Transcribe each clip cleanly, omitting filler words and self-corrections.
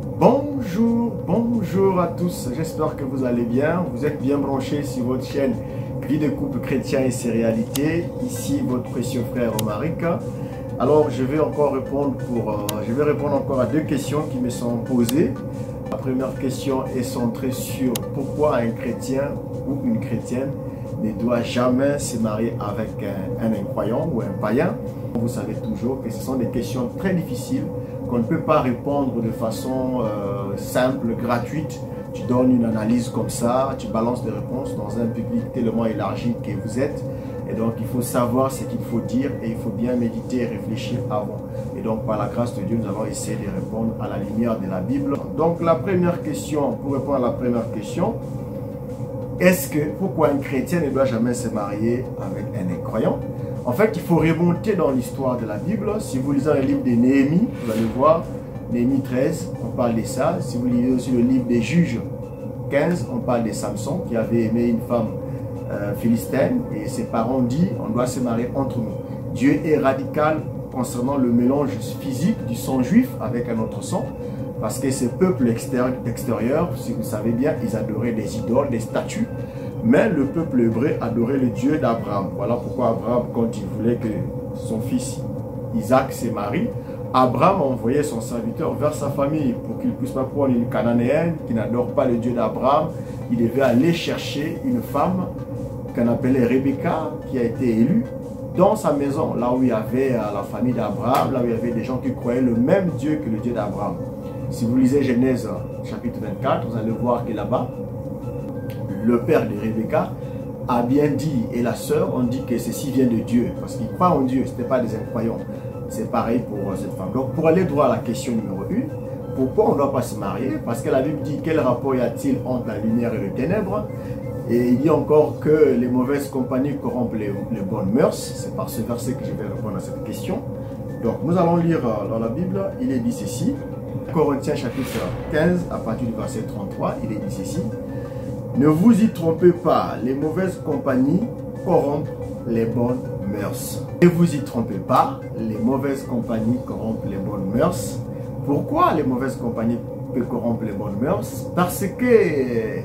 Bonjour à tous, j'espère que vous allez bien. Vous êtes bien branchés sur votre chaîne Vie de couple chrétien et ses réalités. Ici votre précieux frère Omaric. Alors je vais répondre encore à deux questions qui me sont posées. La première question est centrée sur pourquoi un chrétien ou une chrétienne ne doit jamais se marier avec un incroyant ou un païen. Vous savez toujours que ce sont des questions très difficiles qu'on ne peut pas répondre de façon simple, gratuite. Tu donnes une analyse comme ça, tu balances des réponses dans un public tellement élargi que vous êtes. Et donc, il faut savoir ce qu'il faut dire et il faut bien méditer et réfléchir avant. Et donc, par la grâce de Dieu, nous allons essayer de répondre à la lumière de la Bible. Donc, la première question, pour répondre à la première question, pourquoi un chrétien ne doit jamais se marier avec un incroyant? En fait, il faut remonter dans l'histoire de la Bible. Si vous lisez le livre de Néhémie, vous allez voir, Néhémie 13, on parle de ça. Si vous lisez aussi le livre des Juges 15, on parle de Samson qui avait aimé une femme philistine et ses parents ont dit on doit se marier entre nous. Dieu est radical concernant le mélange physique du sang juif avec un autre sang. Parce que ces peuples extérieurs, si vous savez bien, ils adoraient des idoles, des statues. Mais le peuple hébreu adorait le Dieu d'Abraham. Voilà pourquoi Abraham, quand il voulait que son fils Isaac se marie, Abraham envoyait son serviteur vers sa famille pour qu'il ne puisse pas prendre une cananéenne qui n'adore pas le Dieu d'Abraham. Il devait aller chercher une femme qu'on appelait Rebecca, qui a été élue dans sa maison, là où il y avait la famille d'Abraham, là où il y avait des gens qui croyaient le même Dieu que le Dieu d'Abraham. Si vous lisez Genèse chapitre 24, vous allez voir que là-bas, le père de Rebecca a bien dit, et la sœur ont dit que ceci vient de Dieu, parce qu'ils croient en Dieu, ce n'était pas des incroyants. C'est pareil pour cette femme. Donc pour aller droit à la question numéro 1, pourquoi on ne doit pas se marier? Parce que la Bible dit quel rapport y a-t-il entre la lumière et les ténèbres? Et il dit encore que les mauvaises compagnies corrompent les bonnes mœurs. C'est par ce verset que je vais répondre à cette question. Donc nous allons lire dans la Bible, il est dit ceci. Corinthiens chapitre 15, à partir du verset 33, il est dit ceci. Ne vous y trompez pas, les mauvaises compagnies corrompent les bonnes mœurs. Ne vous y trompez pas, les mauvaises compagnies corrompent les bonnes mœurs. Pourquoi les mauvaises compagnies peuvent corrompre les bonnes mœurs? Parce que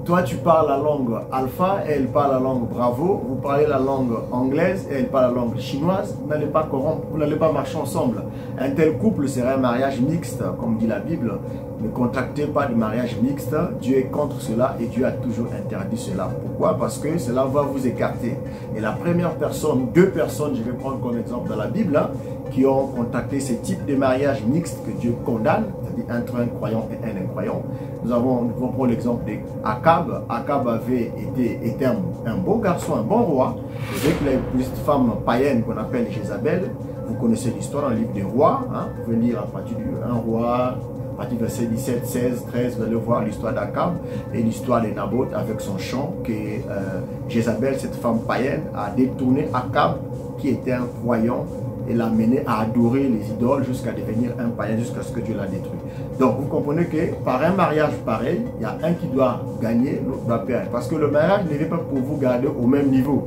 toi tu parles la langue alpha et elle parle la langue bravo, vous parlez la langue anglaise et elle parle la langue chinoise, vous n'allez pas corrompre, vous n'allez pas marcher ensemble. Un tel couple serait un mariage mixte, comme dit la Bible. Ne contractez pas de mariage mixte, Dieu est contre cela et Dieu a toujours interdit cela. Pourquoi? Parce que cela va vous écarter. Et la première personne, deux personnes, je vais prendre comme exemple dans la Bible, qui ont contacté ce type de mariage mixte que Dieu condamne, c'est-à-dire entre un croyant et un incroyant. Nous allons prendre l'exemple d'Akab. Akab avait été un bon garçon, un bon roi. Et avec la petite femme païenne qu'on appelle Jézabel, vous connaissez l'histoire dans le livre des rois, vous pouvez lire à partir du 1 roi, à partir du verset 17, 16, 13, vous allez voir l'histoire d'Akab et l'histoire de Naboth avec son champ que Jézabel, cette femme païenne, a détourné Akab qui était un croyant et l'a mené à adorer les idoles jusqu'à devenir un païen, jusqu'à ce que Dieu l'a détruit. Donc vous comprenez que par un mariage pareil, il y a un qui doit gagner, l'autre doit perdre. Parce que le mariage n'est pas pour vous garder au même niveau.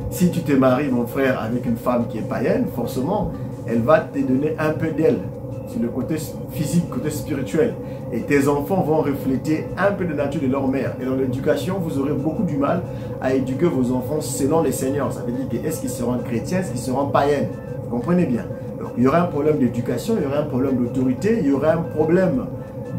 Si tu te maries, mon frère, avec une femme qui est païenne, forcément, elle va te donner un peu d'elle. Sur le côté physique, côté spirituel. Et tes enfants vont refléter un peu de nature de leur mère. Et dans l'éducation, vous aurez beaucoup du mal à éduquer vos enfants selon les seigneurs. Ça veut dire que est-ce qu'ils seront chrétiens, est-ce qu'ils seront païens? Vous comprenez bien? Donc il y aura un problème d'éducation, il y aura un problème d'autorité, il y aura un problème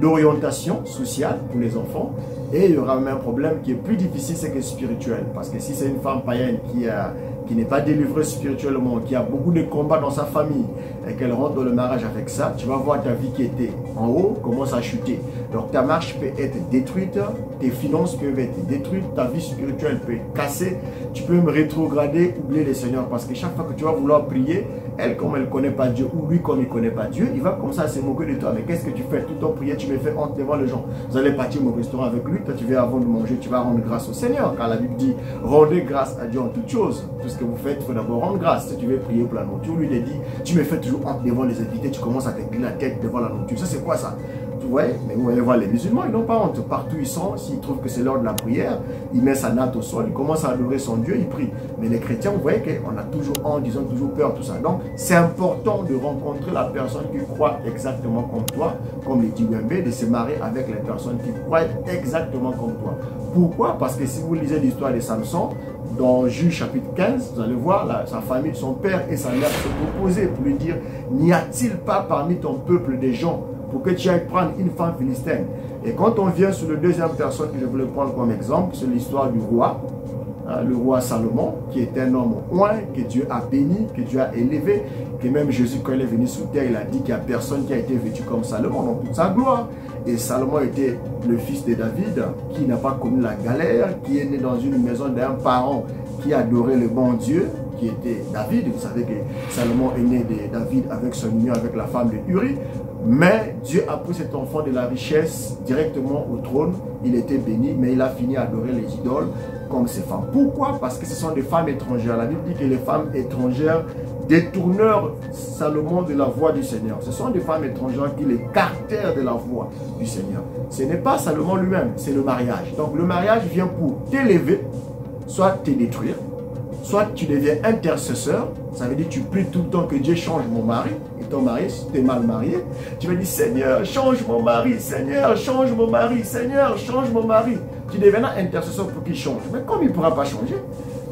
d'orientation sociale pour les enfants. Et il y aura même un problème qui est plus difficile, c'est que spirituel. Parce que si c'est une femme païenne qui n'est pas délivrée spirituellement, qui a beaucoup de combats dans sa famille, et qu'elle rentre dans le mariage avec ça, tu vas voir ta vie qui était en haut commence à chuter. Donc ta marche peut être détruite, tes finances peuvent être détruites, ta vie spirituelle peut être cassée, tu peux me rétrograder, oublier le Seigneur. Parce que chaque fois que tu vas vouloir prier, elle, comme elle ne connaît pas Dieu, ou lui, comme il ne connaît pas Dieu, il va commencer à se moquer de toi. Mais qu'est-ce que tu fais? Tout ton prière, tu me fais honte devant les gens. Vous allez partir au restaurant avec lui, toi tu viens avant de manger, tu vas rendre grâce au Seigneur. Car la Bible dit, rendez grâce à Dieu en toutes choses. Tout ce que vous faites, il faut d'abord rendre grâce. Si tu veux prier pour la nourriture, lui il dit, tu me fais toujours honte devant les invités, tu commences à te griller la tête devant la nourriture. Ça c'est quoi ça? vous voyez, mais vous allez voir les musulmans, ils n'ont pas honte. Partout ils sont, s'ils trouvent que c'est l'heure de la prière, ils mettent sa natte au sol, ils commencent à adorer son Dieu, ils prient. Mais les chrétiens, vous voyez qu'on a toujours honte, ils ont toujours peur, tout ça. Donc, c'est important de rencontrer la personne qui croit exactement comme toi, comme les Tigwembe, de se marier avec les personnes qui croient exactement comme toi. Pourquoi? Parce que si vous lisez l'histoire de Samson, dans Juge chapitre 15, vous allez voir, là, sa famille, son père et sa mère se opposaient pour lui dire, n'y a-t-il pas parmi ton peuple des gens pour que tu ailles prendre une femme philistine? Et quand on vient sur la deuxième personne que je voulais prendre comme exemple, c'est l'histoire du roi, le roi Salomon, qui est un homme oint, que Dieu a béni, que Dieu a élevé, que même Jésus, quand il est venu sur terre, il a dit qu'il n'y a personne qui a été vêtu comme Salomon dans toute sa gloire. Et Salomon était le fils de David, qui n'a pas connu la galère, qui est né dans une maison d'un parent qui adorait le bon Dieu, qui était David. Vous savez que Salomon est né de David avec son union avec la femme de Uri. Mais Dieu a pris cet enfant de la richesse directement au trône. Il était béni, mais il a fini à adorer les idoles comme ses femmes. Pourquoi? Parce que ce sont des femmes étrangères. La Bible dit que les femmes étrangères détournèrent Salomon de la voie du Seigneur. Ce sont des femmes étrangères qui l'écartèrent de la voie du Seigneur. Ce n'est pas Salomon lui-même, c'est le mariage. Donc le mariage vient pour t'élever, soit te détruire, soit tu deviens intercesseur. Ça veut dire que tu pries tout le temps que Dieu change mon mari. Et ton mari, si tu es mal marié, tu vas dire Seigneur, change mon mari, Seigneur, change mon mari, Seigneur, change mon mari. Tu deviens intercesseur pour qu'il change. Mais comme il ne pourra pas changer,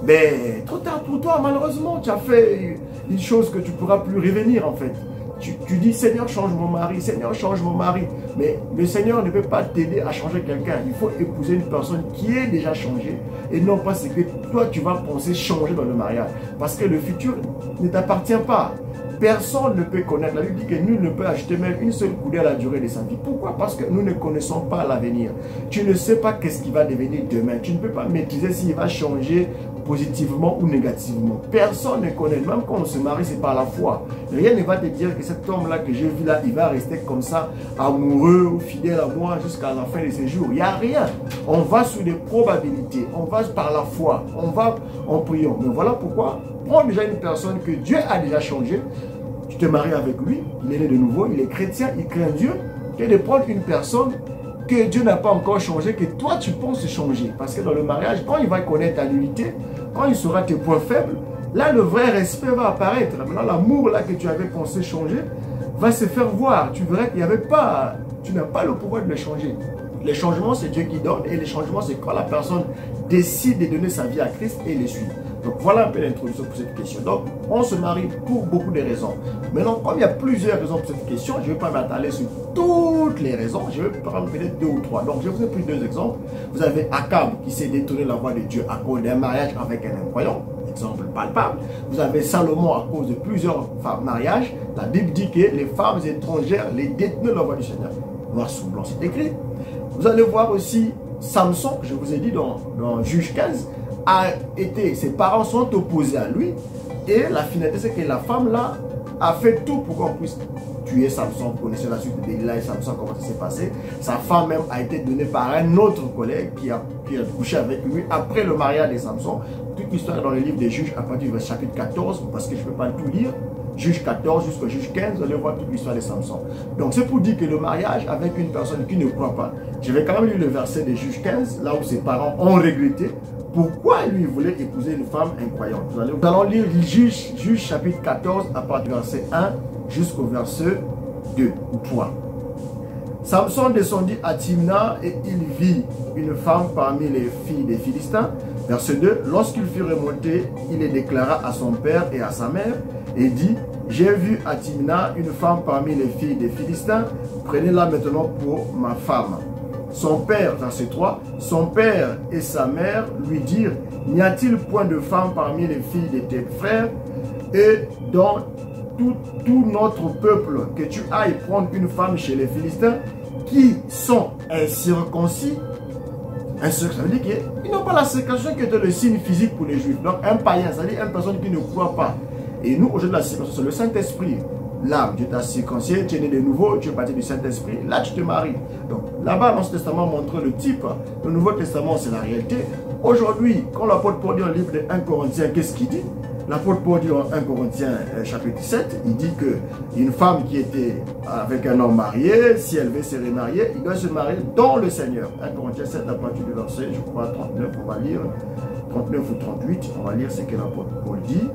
ben, trop tard pour toi, malheureusement, tu as fait une chose que tu ne pourras plus revenir en fait. Tu dis Seigneur, change mon mari, Seigneur, change mon mari. Mais le Seigneur ne peut pas t'aider à changer quelqu'un. Il faut épouser une personne qui est déjà changée et non pas ce que toi tu vas penser changer dans le mariage. Parce que le futur ne t'appartient pas. Personne ne peut connaître. La Bible dit que nul ne peut acheter même une seule coudée à la durée de sa vie. Pourquoi? Parce que nous ne connaissons pas l'avenir. Tu ne sais pas qu'est-ce qui va devenir demain. Tu ne peux pas maîtriser s'il va changer positivement ou négativement. Personne ne connaît. Même quand on se marie, c'est par la foi. Rien ne va te dire que cet homme-là que j'ai vu là, il va rester comme ça, amoureux ou fidèle à moi jusqu'à la fin de ses jours. Il n'y a rien. On va sur des probabilités. On va par la foi. On va en priant. Mais voilà pourquoi. Prends déjà une personne que Dieu a déjà changé. Tu te maries avec lui. Il est né de nouveau. Il est chrétien. Il craint Dieu. Que de prendre une personne que Dieu n'a pas encore changé, que toi tu penses changer. Parce que dans le mariage, quand il va connaître ta nullité, quand il saura tes points faibles, là le vrai respect va apparaître. Maintenant l'amour là que tu avais pensé changer va se faire voir. Tu verras qu'il n'y avait pas, tu n'as pas le pouvoir de le changer. Les changements c'est Dieu qui donne et les changements c'est quand la personne décide de donner sa vie à Christ et le suit. Donc voilà un peu l'introduction pour cette question. Donc on se marie pour beaucoup de raisons. Maintenant comme il y a plusieurs raisons pour cette question, je ne vais pas m'attarder sur toutes les raisons. Je vais prendre peut-être 2 ou 3. Donc je vous ai pris 2 exemples. Vous avez Akab qui s'est détourné la voie de Dieu à cause d'un mariage avec un incroyant. Exemple palpable. Vous avez Salomon à cause de plusieurs mariages. La Bible dit que les femmes étrangères les détenaient la voie du Seigneur. Noir sur blanc c'est écrit. Vous allez voir aussi Samson, que je vous ai dit dans Juge 15, ses parents sont opposés à lui. Et la finalité, c'est que la femme là a fait tout pour qu'on puisse tuer Samson. Vous connaissez la suite de Delilah et Samson, comment ça s'est passé. Sa femme même a été donnée par un autre collègue qui a couché avec lui après le mariage de Samson. Toute l'histoire dans le livre des Juges à partir du chapitre 14, parce que je ne peux pas tout lire. Juge 14 jusqu'au juge 15, vous allez voir toute l'histoire de Samson. Donc c'est pour dire que le mariage avec une personne qui ne croit pas. Je vais quand même lire le verset de juge 15, là où ses parents ont regretté pourquoi lui voulait épouser une femme incroyante. Nous allons lire juge chapitre 14 à partir du verset 1 jusqu'au verset 2 ou 3. Samson descendit à Timna et il vit une femme parmi les filles des Philistins. Verset 2. Lorsqu'il fut remonté, il les déclara à son père et à sa mère et dit: j'ai vu à Timna une femme parmi les filles des Philistins, prenez-la maintenant pour ma femme. Son père, verset 3, son père et sa mère lui dirent: n'y a-t-il point de femme parmi les filles de tes frères et dans tout notre peuple que tu ailles prendre une femme chez les Philistins qui sont incirconcis? Ça veut dire qu'ils n'ont pas la circoncision qui était le signe physique pour les Juifs. Donc un païen, c'est-à-dire une personne qui ne croit pas. Et nous, aujourd'hui, la circoncision, c'est le Saint-Esprit. Là, Dieu t'a circoncisé, tu es né de nouveau, tu es parti du Saint-Esprit. Là, tu te maries. Donc là-bas, l'Ancien Testament montre le type. Le Nouveau Testament, c'est la réalité. Aujourd'hui, quand l'apôtre Paul dit dans le livre de 1 Corinthiens, qu'est-ce qu'il dit? l'apôtre Paul dit en 1 Corinthiens chapitre 7, il dit qu'une femme qui était avec un homme marié, si elle veut se remarier, il doit se marier dans le Seigneur. 1 Corinthiens 7 à partir du verset, je crois, 39, on va lire, 39 ou 38, on va lire ce que l'apôtre Paul dit.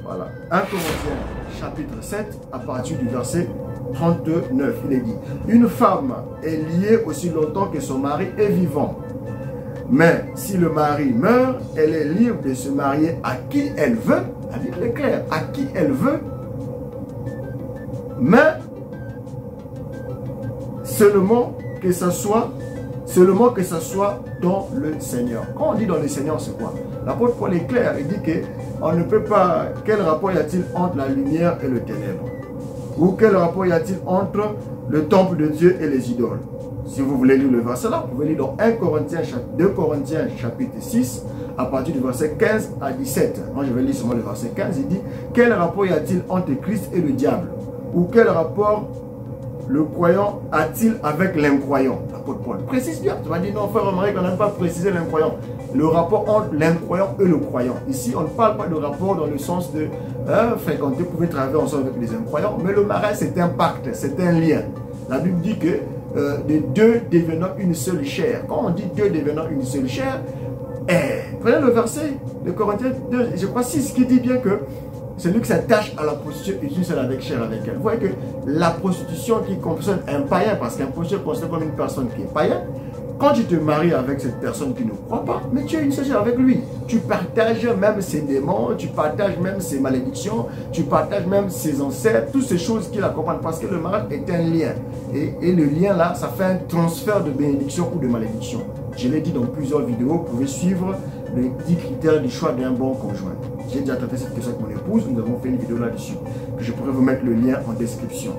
Voilà, 1 Corinthiens chapitre 7 à partir du verset 39, il est dit, une femme est liée aussi longtemps que son mari est vivant. Mais si le mari meurt, elle est libre de se marier à qui elle veut. La Bible est claire, à qui elle veut. Mais seulement que ça soit dans le Seigneur. Quand on dit dans le Seigneur, c'est quoi? L'apôtre Paul est clair, il dit qu'on ne peut pas... Quel rapport y a-t-il entre la lumière et le ténèbre? Ou quel rapport y a-t-il entre le temple de Dieu et les idoles? Si vous voulez lire le verset là, vous pouvez lire dans 2 Corinthiens chapitre 6, à partir du verset 15 à 17. Moi je vais lire seulement le verset 15, il dit, quel rapport y a-t-il entre Christ et le diable? Ou quel rapport le croyant a-t-il avec l'incroyant? L'apôtre Paul précise bien. Tu vas dire, non frère, on n'a même pas précisé l'incroyant. Le rapport entre l'incroyant et le croyant. Ici, on ne parle pas de rapport dans le sens de fréquenter, vous pouvez travailler ensemble avec les incroyants, mais le mariage c'est un pacte, c'est un lien. La Bible dit que de deux devenant une seule chair. Quand on dit deux devenant une seule chair, prenez le verset de Corinthiens 2, je crois 6, qui dit bien que celui qui s'attache à la prostitution est une seule avec chair avec elle. Vous voyez que la prostitution qui concerne un païen, parce qu'un prostitution est considéré comme une personne qui est païen, quand tu te maries avec cette personne qui ne croit pas, mais tu es une seule chair avec lui. Tu partages même ses démons, tu partages même ses malédictions, tu partages même ses ancêtres, toutes ces choses qui l'accompagnent, parce que le mariage est un lien. Et le lien là, ça fait un transfert de bénédiction ou de malédiction. Je l'ai dit dans plusieurs vidéos, vous pouvez suivre les 10 critères du choix d'un bon conjoint. J'ai déjà traité cette question avec mon épouse, nous avons fait une vidéo là-dessus. Je pourrais vous mettre le lien en description.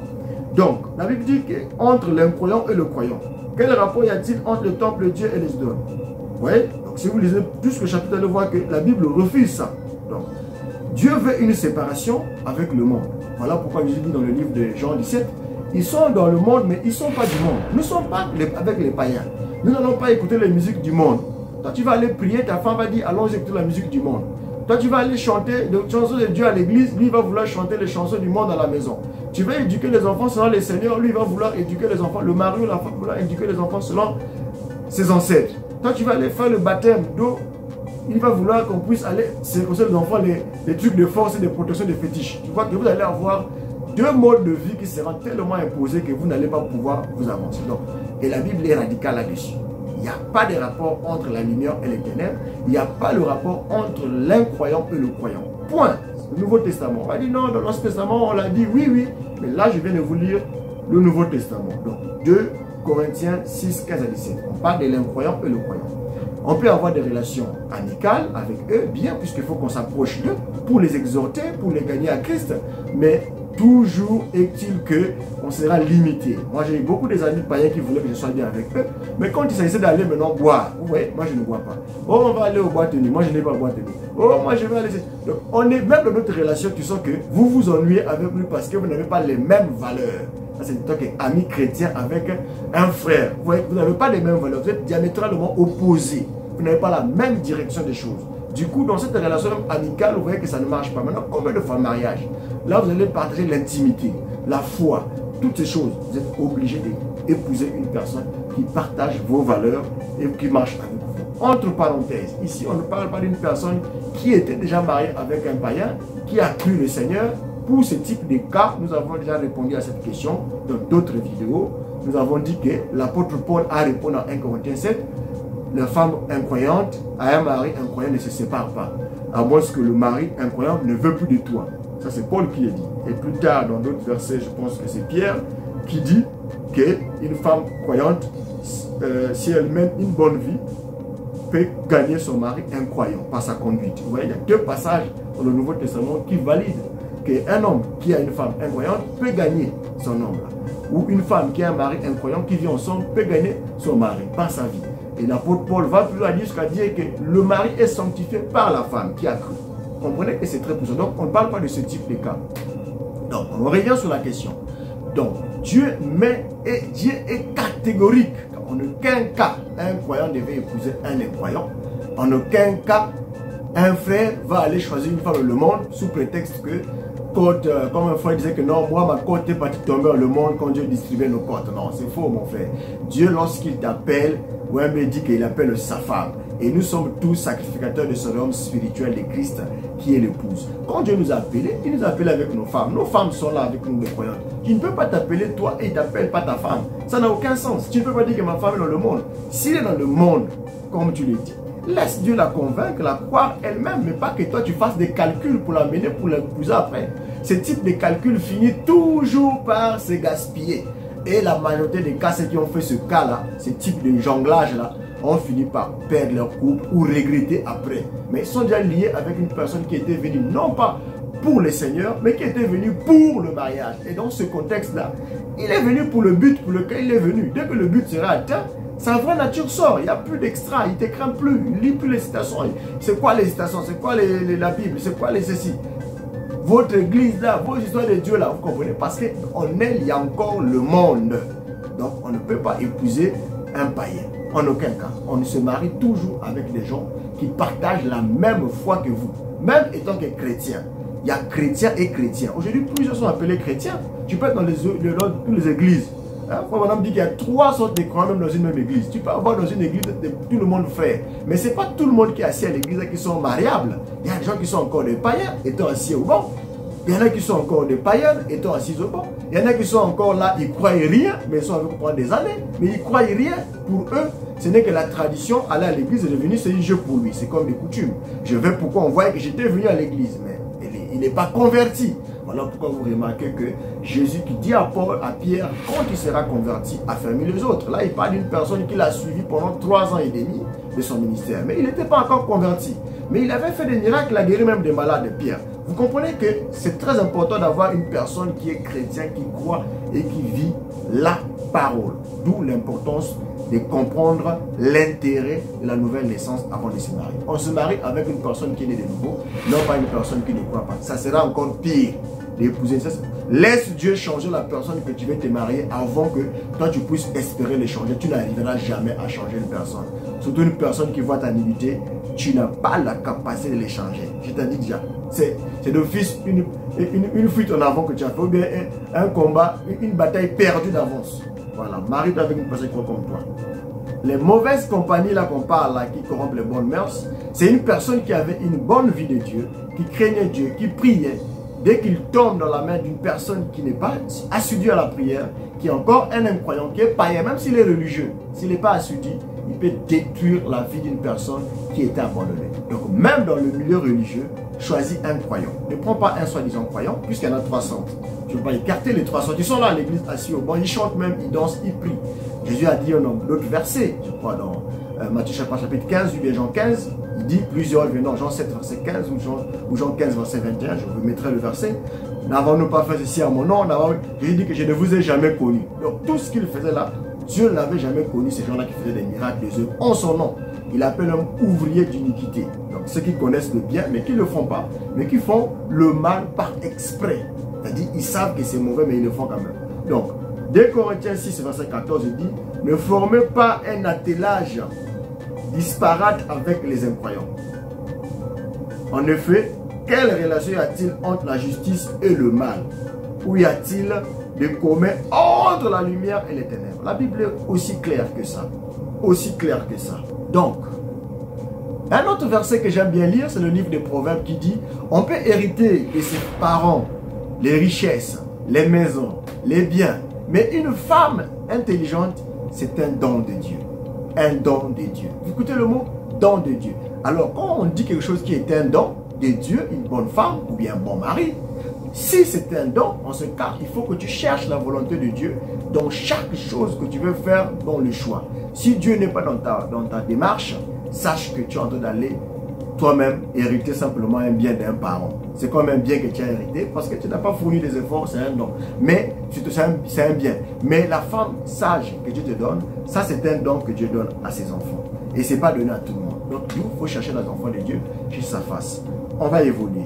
Donc, la Bible dit qu'entre l'incroyant et le croyant, quel rapport y a-t-il entre le temple de Dieu et les idoles? Vous voyez? Donc, si vous lisez plus le chapitre, vous allez voir que la Bible refuse ça. Donc, Dieu veut une séparation avec le monde. Voilà pourquoi Jésus dit dans le livre de Jean 17, ils sont dans le monde, mais ils ne sont pas du monde. Nous ne sommes pas avec les païens. Nous n'allons pas écouter les musiques du monde. Toi, tu vas aller prier, ta femme va dire, allons écouter la musique du monde. Toi, tu vas aller chanter les chansons de Dieu à l'église, lui, il va vouloir chanter les chansons du monde à la maison. Tu vas éduquer les enfants selon les seigneurs, lui, il va vouloir éduquer les enfants. Le mari ou la femme va vouloir éduquer les enfants selon ses ancêtres. Toi, tu vas aller faire le baptême d'eau, il va vouloir qu'on puisse aller circoncire les enfants, les trucs de force et de protection des fétiches. Tu vois que vous allez avoir deux modes de vie qui seront tellement imposés que vous n'allez pas pouvoir vous avancer. Donc, et la Bible est radicale là-dessus. Il n'y a pas de rapport entre la lumière et les ténèbres. Il n'y a pas le rapport entre l'incroyant et le croyant. Point. Le Nouveau Testament. On va dire non, dans l'Ancien Testament, on l'a dit oui, oui. Mais là, je viens de vous lire le Nouveau Testament. Donc, 2 Corinthiens 6, 15 à 17. On parle de l'incroyant et le croyant. On peut avoir des relations amicales avec eux, bien, puisqu'il faut qu'on s'approche d'eux pour les exhorter, pour les gagner à Christ. Mais toujours est-il qu'on sera limité. Moi, j'ai eu beaucoup des amis païens qui voulaient que je sois bien avec eux. Mais quand il s'agissait d'aller maintenant boire, vous voyez, moi je ne bois pas. Oh, on va aller au boîte de nuit. Moi, je n'ai pas boîte de nuit. Oh, moi, je vais aller... Donc, on est même dans notre relation, tu sens que vous vous ennuyez avec lui parce que vous n'avez pas les mêmes valeurs. Ça, c'est toi qui es ami chrétien avec un frère. Vous voyez, vous n'avez pas les mêmes valeurs. Vous êtes diamétralement opposés. Vous n'avez pas la même direction des choses. Du coup, dans cette relation amicale, vous voyez que ça ne marche pas. Maintenant, combien de fois le mariage? Là, vous allez partager l'intimité, la foi, toutes ces choses. Vous êtes obligé d'épouser une personne qui partage vos valeurs et qui marche avec vous. Entre parenthèses, ici, on ne parle pas d'une personne qui était déjà mariée avec un païen, qui a cru le Seigneur. Pour ce type de cas, nous avons déjà répondu à cette question dans d'autres vidéos. Nous avons dit que l'apôtre Paul a répondu en 1 Corinthiens 7. La femme incroyante à un mari incroyant ne se sépare pas. À moins que le mari incroyant ne veut plus de toi. Ça, c'est Paul qui l'a dit. Et plus tard, dans d'autres versets, je pense que c'est Pierre qui dit qu'une femme croyante, si elle mène une bonne vie, peut gagner son mari incroyant par sa conduite. Vous voyez, il y a deux passages dans le Nouveau Testament qui valident qu'un homme qui a une femme incroyante peut gagner son homme. Ou une femme qui a un mari incroyant qui vit ensemble peut gagner son mari par sa vie. Et l'apôtre Paul va plus loin jusqu'à dire que le mari est sanctifié par la femme qui a cru. Comprenez que c'est très puissant. Donc, on ne parle pas de ce type de cas. Donc, on revient sur la question. Donc, Dieu est catégorique. En aucun cas, un croyant devait épouser un incroyant. En aucun cas, un frère va aller choisir une femme dans le monde sous prétexte que, comme un frère disait que non, moi ma côte est partie tomber dans le monde quand Dieu distribuait nos côtes. Non, c'est faux mon frère. Dieu lorsqu'il t'appelle, Wembe dit qu'il appelle sa femme. Et nous sommes tous sacrificateurs de ce royaume spirituel de Christ qui est l'épouse. Quand Dieu nous a appelés, il nous a appelés avec nos femmes. Nos femmes sont là avec nous les croyants. Tu ne peux pas t'appeler toi et il t'appelle pas ta femme. Ça n'a aucun sens. Tu ne peux pas dire que ma femme est dans le monde. S'il est dans le monde, comme tu le dis, laisse Dieu la convaincre, la croire elle-même, mais pas que toi tu fasses des calculs pour l'amener, pour l'épouser après. Ce type de calcul finit toujours par se gaspiller. Et la majorité des cas, ceux qui ont fait ce cas-là, ce type de jonglage-là, ont fini par perdre leur couple ou regretter après. Mais ils sont déjà liés avec une personne qui était venue, non pas pour le Seigneur, mais qui était venue pour le mariage. Et dans ce contexte-là, il est venu pour le but pour lequel il est venu. Dès que le but sera atteint, sa vraie nature sort. Il n'y a plus d'extra, il ne te craint plus, il ne lit plus les citations. C'est quoi les citations? C'est quoi la Bible? C'est quoi les ceci? Votre église là, vos histoires de Dieu là, vous comprenez? Parce qu'en elle, il y a encore le monde. Donc on ne peut pas épouser un païen. En aucun cas. On se marie toujours avec des gens qui partagent la même foi que vous. Même étant que chrétien. Il y a chrétiens et chrétiens. Aujourd'hui, plusieurs sont appelés chrétiens. Tu peux être dans toutes les églises. Hein? Madame dit qu'il y a 3 sortes de croyants même dans une même église. Tu peux avoir dans une église tout le monde frère. Mais ce n'est pas tout le monde qui est assis à l'église qui sont mariables. Il y a des gens qui sont encore des païens étant assis au banc. Il y en a qui sont encore des païens étant assis au banc. Il y en a qui sont encore là, ils ne croient rien, mais ils sont avec vous pendant des années. Mais ils ne croient rien. Pour eux, ce n'est que la tradition. Aller à l'église est devenu c'est un jeu pour lui. C'est comme des coutumes. Je vais pourquoi on voit que j'étais venu à l'église, mais il n'est pas converti. Voilà pourquoi vous remarquez que Jésus qui dit à Pierre, quand il sera converti, affermit les autres. Là, il parle d'une personne qui l'a suivi pendant 3 ans et demi de son ministère. Mais il n'était pas encore converti. Mais il avait fait des miracles, il a guéri même des malades, Pierre. Vous comprenez que c'est très important d'avoir une personne qui est chrétien, qui croit et qui vit la parole. D'où l'importance de comprendre l'intérêt de la nouvelle naissance avant de se marier. On se marie avec une personne qui est née de nouveau, non pas une personne qui ne croit pas. Ça sera encore pire d'épouser. Laisse Dieu changer la personne que tu veux te marier avant que toi tu puisses espérer le changer. Tu n'arriveras jamais à changer une personne. Surtout une personne qui voit ta nudité, tu n'as pas la capacité de les changer. Je t'ai dit déjà, c'est d'office une fuite en avant que tu as fait, ou bien un combat, une bataille perdue d'avance. Voilà, marie-toi avec une personne qui croit comme toi. Les mauvaises compagnies là qu'on parle, là, qui corrompent les bonnes mœurs, c'est une personne qui avait une bonne vie de Dieu, qui craignait Dieu, qui priait. Dès qu'il tombe dans la main d'une personne qui n'est pas assidue à la prière, qui est encore un incroyant, qui est païen, même s'il est religieux, s'il n'est pas assidu, il peut détruire la vie d'une personne qui était abandonnée. Donc même dans le milieu religieux, choisis un croyant. Ne prends pas un soi-disant croyant, puisqu'il y en a 300. Tu ne peux pas écarter les 300. Ils sont là à l'église assis au banc, ils chantent même, ils dansent, ils prient. Jésus a dit dans l'autre verset, je crois dans Matthieu chapitre 15, ou bien Jean 15, il dit plusieurs, non, Jean 7 verset 15 ou Jean 15 verset 21, je vous mettrai le verset. N'avons-nous pas fait ceci à mon nom? Jésus dit que je ne vous ai jamais connu. Donc tout ce qu'il faisait là, Dieu n'avait jamais connu ces gens-là qui faisaient des miracles, des œuvres en son nom. Il appelle un ouvrier d'iniquité. Donc ceux qui connaissent le bien, mais qui ne le font pas, mais qui font le mal par exprès. C'est-à-dire ils savent que c'est mauvais, mais ils le font quand même. Donc, 2 Corinthiens 6, verset 14 dit, ne formez pas un attelage disparate avec les incroyants. En effet, quelle relation y a-t-il entre la justice et le mal? Où y a-t-il de commun entre la lumière et les ténèbres? La Bible est aussi claire que ça. Aussi claire que ça. Donc, un autre verset que j'aime bien lire, c'est le livre des Proverbes qui dit, on peut hériter de ses parents les richesses, les maisons, les biens. Mais une femme intelligente, c'est un don de Dieu. Un don de Dieu. Vous écoutez le mot? Don de Dieu. Alors, quand on dit quelque chose qui est un don de Dieu, une bonne femme ou bien un bon mari, si c'est un don, en ce cas, il faut que tu cherches la volonté de Dieu dans chaque chose que tu veux faire dans le choix. Si Dieu n'est pas dans ta démarche, sache que tu es en train d'aller toi-même hériter simplement un bien d'un parent. C'est comme un bien que tu as hérité parce que tu n'as pas fourni des efforts, c'est un don. Mais c'est un bien. Mais la femme sage que Dieu te donne, ça c'est un don que Dieu donne à ses enfants. Et ce n'est pas donné à tout le monde. Donc il faut chercher les enfants de Dieu chez sa face. On va évoluer.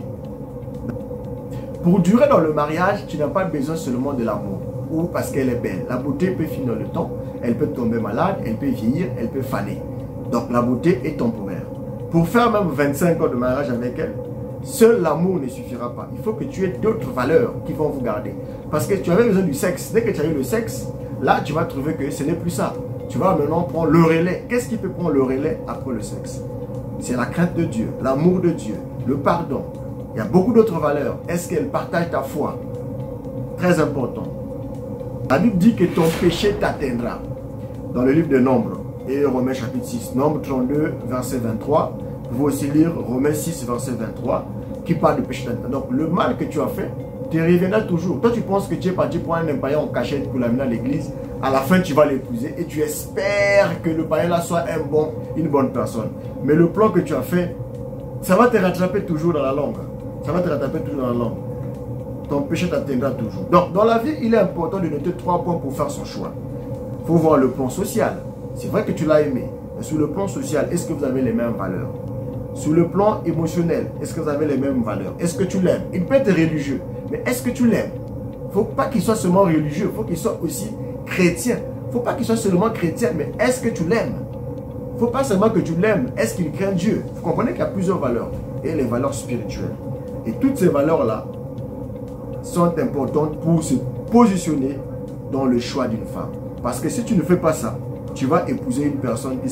Pour durer dans le mariage, tu n'as pas besoin seulement de l'amour ou parce qu'elle est belle. La beauté peut finir dans le temps, elle peut tomber malade, elle peut vieillir, elle peut faner. Donc la beauté est temporaire. Pour faire même 25 ans de mariage avec elle, seul l'amour ne suffira pas. Il faut que tu aies d'autres valeurs qui vont vous garder. Parce que tu avais besoin du sexe. Dès que tu as eu le sexe, là, tu vas trouver que ce n'est plus ça. Tu vas maintenant prendre le relais. Qu'est-ce qui peut prendre le relais après le sexe? C'est la crainte de Dieu, l'amour de Dieu, le pardon. Il y a beaucoup d'autres valeurs. Est-ce qu'elle partage ta foi? Très important. La Bible dit que ton péché t'atteindra. Dans le livre de Nombres et Romains chapitre 6, Nombre 32, verset 23. Vous pouvez aussi lire Romains 6, verset 23, qui parle de péché t'atteindra. Donc le mal que tu as fait te reviendra toujours. Toi, tu penses que tu es parti pour un païen en cachette pour l'amener à l'église. À la fin, tu vas l'épouser et tu espères que le païen là soit une bonne personne. Mais le plan que tu as fait, ça va te rattraper toujours dans la langue. Ça va te rattraper toujours dans la langue. Ton péché t'atteindra toujours. Donc, dans la vie, il est important de noter 3 points pour faire son choix. Il faut voir le plan social. C'est vrai que tu l'as aimé. Mais sur le plan social, est-ce que vous avez les mêmes valeurs? Sur le plan émotionnel, est-ce que vous avez les mêmes valeurs? Est-ce que tu l'aimes? Il peut être religieux, mais est-ce que tu l'aimes? Il ne faut pas qu'il soit seulement religieux, il faut qu'il soit aussi chrétien. Il ne faut pas qu'il soit seulement chrétien, mais est-ce que tu l'aimes? Il ne faut pas seulement que tu l'aimes, est-ce qu'il craint Dieu? Vous comprenez qu'il y a plusieurs valeurs, et les valeurs spirituelles. Et toutes ces valeurs-là sont importantes pour se positionner dans le choix d'une femme. Parce que si tu ne fais pas ça, tu vas épouser une personne tu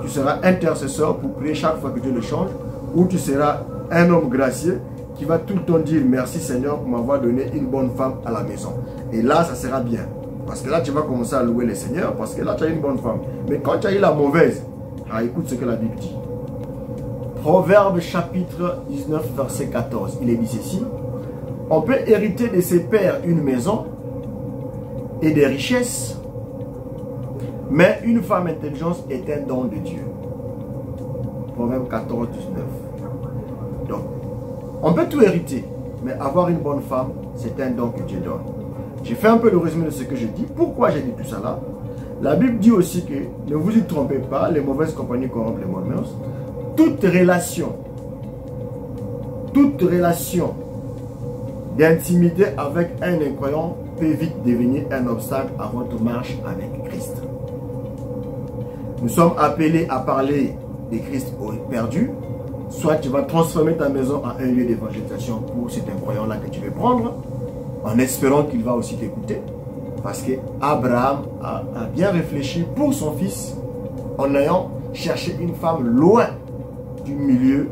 seras intercesseur pour prier chaque fois que Dieu le change, ou tu seras un homme gracieux qui va tout le temps dire merci Seigneur pour m'avoir donné une bonne femme à la maison. Et là, ça sera bien. Parce que là, tu vas commencer à louer le Seigneur, parce que là, tu as une bonne femme. Mais quand tu as eu la mauvaise, écoute ce que la Bible dit. Proverbe chapitre 19, verset 14. Il est dit ceci. On peut hériter de ses pères une maison et des richesses, mais une femme intelligente est un don de Dieu. Proverbe 14, 19. Donc, on peut tout hériter, mais avoir une bonne femme, c'est un don que Dieu donne. J'ai fait un peu le résumé de ce que je dis. Pourquoi j'ai dit tout ça là? La Bible dit aussi que, ne vous y trompez pas, les mauvaises compagnies corrompent les bonnes mœurs. Toute relation d'intimité avec un incroyant peut vite devenir un obstacle à votre marche avec Christ. Nous sommes appelés à parler de Christ aux perdus. Soit tu vas transformer ta maison en un lieu d'évangélisation pour cet incroyant-là que tu veux prendre, en espérant qu'il va aussi t'écouter. Parce qu'Abraham a bien réfléchi pour son fils en ayant cherché une femme loin du milieu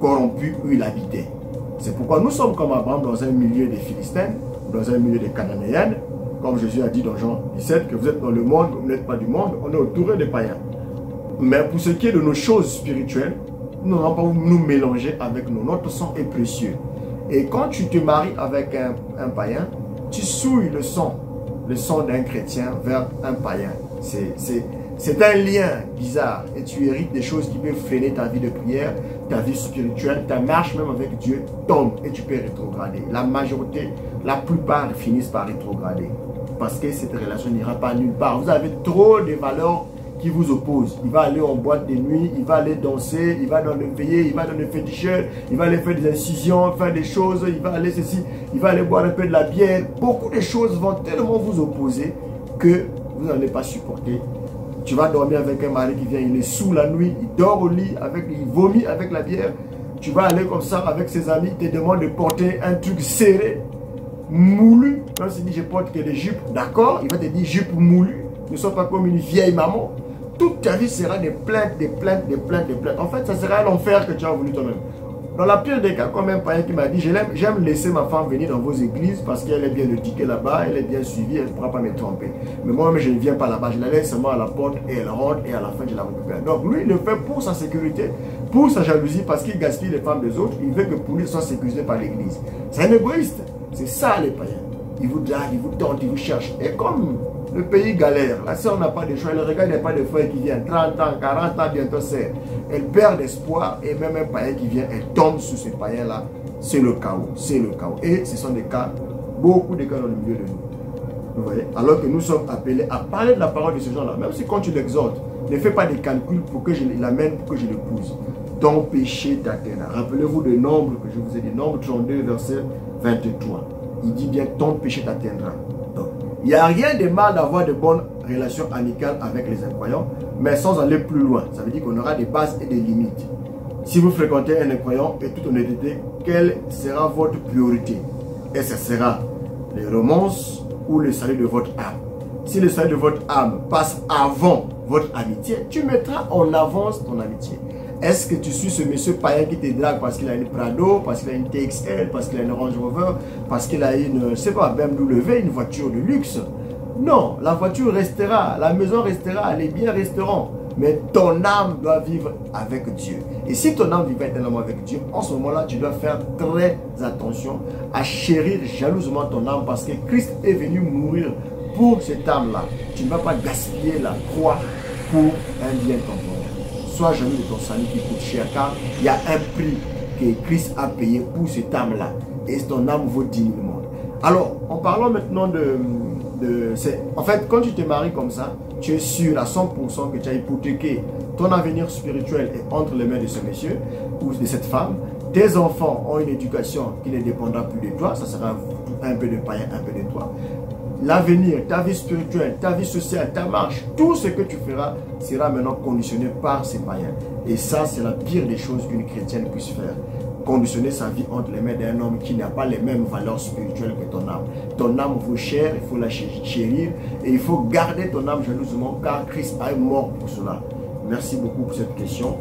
corrompu où il habitait. C'est pourquoi nous sommes comme Abraham dans un milieu des Philistins, dans un milieu des Cananéennes, comme Jésus a dit dans Jean 17, que vous êtes dans le monde, vous n'êtes pas du monde, on est entouré des païens. Mais pour ce qui est de nos choses spirituelles, nous n'allons pas nous mélanger avec nous. Notre sang est précieux. Et quand tu te maries avec un païen, tu souilles le sang d'un chrétien vers un païen. C'est un lien bizarre et tu hérites des choses qui peuvent freiner ta vie de prière, ta vie spirituelle, ta marche même avec Dieu tombe et tu peux rétrograder. La majorité, la plupart finissent par rétrograder parce que cette relation n'ira pas nulle part. Vous avez trop de valeurs qui vous opposent. Il va aller en boîte de nuit, il va aller danser, il va dans le veillé, il va dans le féticheur, il va aller faire des incisions, faire des choses, il va aller ceci, il va aller boire un peu de la bière. Beaucoup de choses vont tellement vous opposer que vous n'allez pas supporter. Tu vas dormir avec un mari qui vient, il est sous la nuit, il dort au lit, il vomit avec la bière. Tu vas aller comme ça avec ses amis, il te demande de porter un truc serré, moulu. Quand il dit je porte que des jupes, d'accord, il va te dire jupe moulu. Ne sois pas comme une vieille maman. Toute ta vie sera des plaintes, des plaintes, des plaintes, des plaintes. En fait, ça sera l'enfer que tu as voulu toi-même. Dans la pire des cas, comme un païen qui m'a dit, j'aime laisser ma femme venir dans vos églises parce qu'elle est bien éduquée là-bas, elle est bien suivie, elle ne pourra pas me tromper. Mais moi-même, je ne viens pas là-bas, je la laisse seulement à la porte et elle rentre et à la fin, je la récupère. Donc lui, il le fait pour sa sécurité, pour sa jalousie, parce qu'il gaspille les femmes des autres. Il veut que pour lui, soit sécurisé par l'église. C'est un égoïste. C'est ça les païens. Ils vous draguent, ils vous tentent, ils vous cherchent. Et comme le pays galère, la sœur n'a pas de choix, elle regarde, il n'y a pas de frère qui vient, 30 ans, 40 ans, bientôt c'est. Elle perd d'espoir et même un païen qui vient, elle tombe sur ce païen-là. C'est le chaos, c'est le chaos. Et ce sont des cas, beaucoup de cas dans le milieu de nous. Vous voyez? Alors que nous sommes appelés à parler de la parole de ce genre-là. Même si quand tu l'exhortes, ne fais pas des calculs pour que je l'amène, pour que je l'épouse. Ton péché t'atteindra. Rappelez-vous de Nombre que je vous ai dit, Nombre 32, verset 23. Il dit bien, ton péché t'atteindra. Donc, il n'y a rien de mal d'avoir de bonnes relations amicales avec les incroyants, mais sans aller plus loin. Ça veut dire qu'on aura des bases et des limites. Si vous fréquentez un incroyant, et toute honnêteté, quelle sera votre priorité? Et ce sera les romances ou le salut de votre âme. Si le salut de votre âme passe avant votre amitié, tu mettras en avance ton amitié. Est-ce que tu suis ce monsieur païen qui te drague parce qu'il a une Prado, parce qu'il a une TXL, parce qu'il a une Range Rover, parce qu'il a une, je sais pas, BMW, une voiture de luxe? Non, la voiture restera, la maison restera, les biens resteront. Mais ton âme doit vivre avec Dieu. Et si ton âme vit éternellement avec Dieu, en ce moment-là, tu dois faire très attention à chérir jalousement ton âme parce que Christ est venu mourir pour cette âme-là. Tu ne vas pas gaspiller la croix pour un bien temporaire. Sois jaloux de ton salut qui coûte cher car il y a un prix que Christ a payé pour cette âme-là. Et ton âme vaut 10 000 mondes. Alors, en parlant maintenant en fait, quand tu te maries comme ça, tu es sûr à 100% que tu as hypothéqué ton avenir spirituel est entre les mains de ce monsieur ou de cette femme. Tes enfants ont une éducation qui ne dépendra plus de toi. Ça sera un peu de païen, un peu de toi. L'avenir, ta vie spirituelle, ta vie sociale, ta marche, tout ce que tu feras sera maintenant conditionné par ces païens. Et ça, c'est la pire des choses qu'une chrétienne puisse faire. Conditionner sa vie entre les mains d'un homme qui n'a pas les mêmes valeurs spirituelles que ton âme. Ton âme vaut cher, il faut la chérir et il faut garder ton âme jalousement car Christ est mort pour cela. Merci beaucoup pour cette question.